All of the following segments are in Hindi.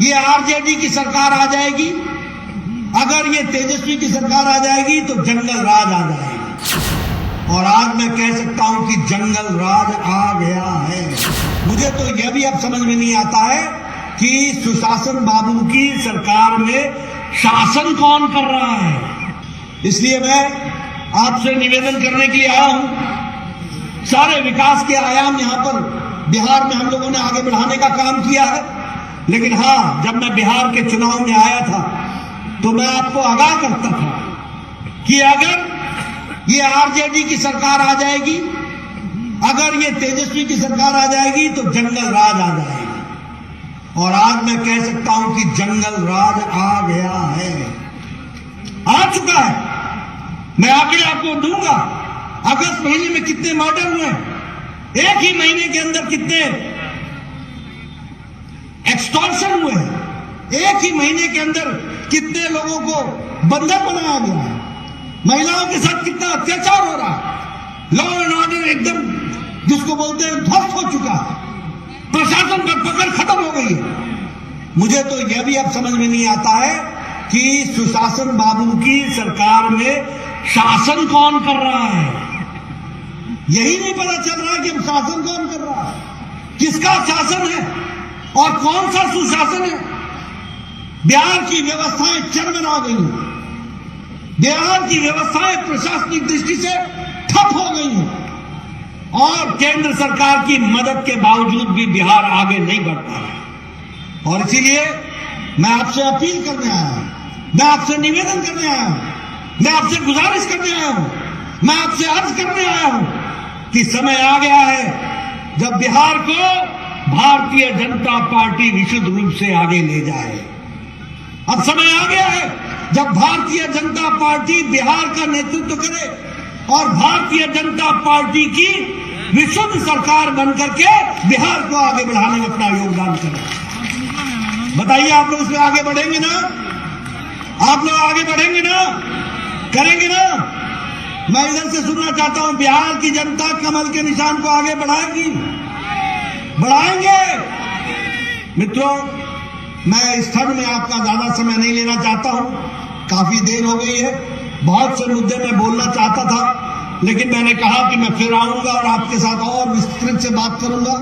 ये आरजेडी की सरकार आ जाएगी, अगर ये तेजस्वी की सरकार आ जाएगी तो जंगल राज आ जाएगा। और आज मैं कह सकता हूं कि जंगल राज आ गया है। मुझे तो यह भी अब समझ में नहीं आता है कि सुशासन बाबू की सरकार में शासन कौन कर रहा है। इसलिए मैं आपसे निवेदन करने के लिए आया हूं। सारे विकास के आयाम यहां पर बिहार में हम लोगों ने आगे बढ़ाने का काम किया है, लेकिन हां, जब मैं बिहार के चुनाव में आया था तो मैं आपको आगाह करता था कि अगर ये आरजेडी की सरकार आ जाएगी, अगर ये तेजस्वी की सरकार आ जाएगी तो जंगल राज आ जाएगा। और आज मैं कह सकता हूं कि जंगल राज आ गया है, आ चुका है। मैं आंकड़े आपको दूंगा। अगस्त महीने में कितने मर्डर हुए, एक ही महीने के अंदर कितने एक्सटॉर्शन हुए, एक ही महीने के अंदर कितने लोगों को बंधक बनाया गया है, महिलाओं के साथ कितना अत्याचार हो रहा है, लॉ एंड ऑर्डर एकदम जिसको बोलते हैं ध्वस्त हो चुका है, प्रशासन पर पकड़ खत्म हो गई है। मुझे तो यह भी अब समझ में नहीं आता है कि सुशासन बाबू की सरकार में शासन कौन कर रहा है। यही नहीं पता चल रहा है कि अब शासन कौन कर रहा है, किसका शासन है और कौन सा सुशासन है। बिहार की व्यवस्थाएं चरमरा गई हैं, बिहार की व्यवस्थाएं प्रशासनिक दृष्टि से ठप हो गई हैं और केंद्र सरकार की मदद के बावजूद भी बिहार आगे नहीं बढ़ पा रहा। और इसीलिए मैं आपसे अपील करने आया हूं, मैं आपसे निवेदन करने आया हूं, मैं आपसे गुजारिश करने आया हूं, मैं आपसे अर्ज करने आया हूं कि समय आ गया है जब बिहार को भारतीय जनता पार्टी विशुद्ध रूप से आगे ले जाए। अब समय आ गया है जब भारतीय जनता पार्टी बिहार का नेतृत्व करे और भारतीय जनता पार्टी की विशुद्ध सरकार बनकर के बिहार को आगे बढ़ाने में अपना योगदान करे। बताइए, आप लोग इसमें आगे बढ़ेंगे ना? आप लोग आगे बढ़ेंगे ना? करेंगे ना? मैं इधर से सुनना चाहता हूं, बिहार की जनता कमल के निशान को आगे बढ़ाएगी, बढ़ाएंगे। मित्रों, मैं इस क्षण में आपका ज्यादा समय नहीं लेना चाहता हूं, काफी देर हो गई है। बहुत से मुद्दे मैं बोलना चाहता था, लेकिन मैंने कहा कि मैं फिर आऊंगा और आपके साथ और विस्तृत से बात करूंगा।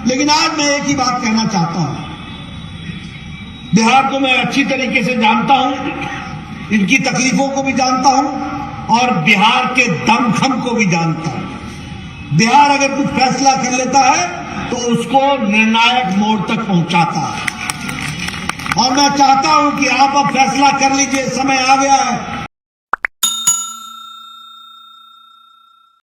लेकिन आज मैं एक ही बात कहना चाहता हूं, बिहार को मैं अच्छी तरीके से जानता हूं, इनकी तकलीफों को भी जानता हूं और बिहार के दमखम को भी जानता हूं। बिहार अगर कुछ फैसला कर लेता है तो उसको निर्णायक मोड़ तक पहुंचाता है। और मैं चाहता हूं कि आप अब फैसला कर लीजिए, समय आ गया है।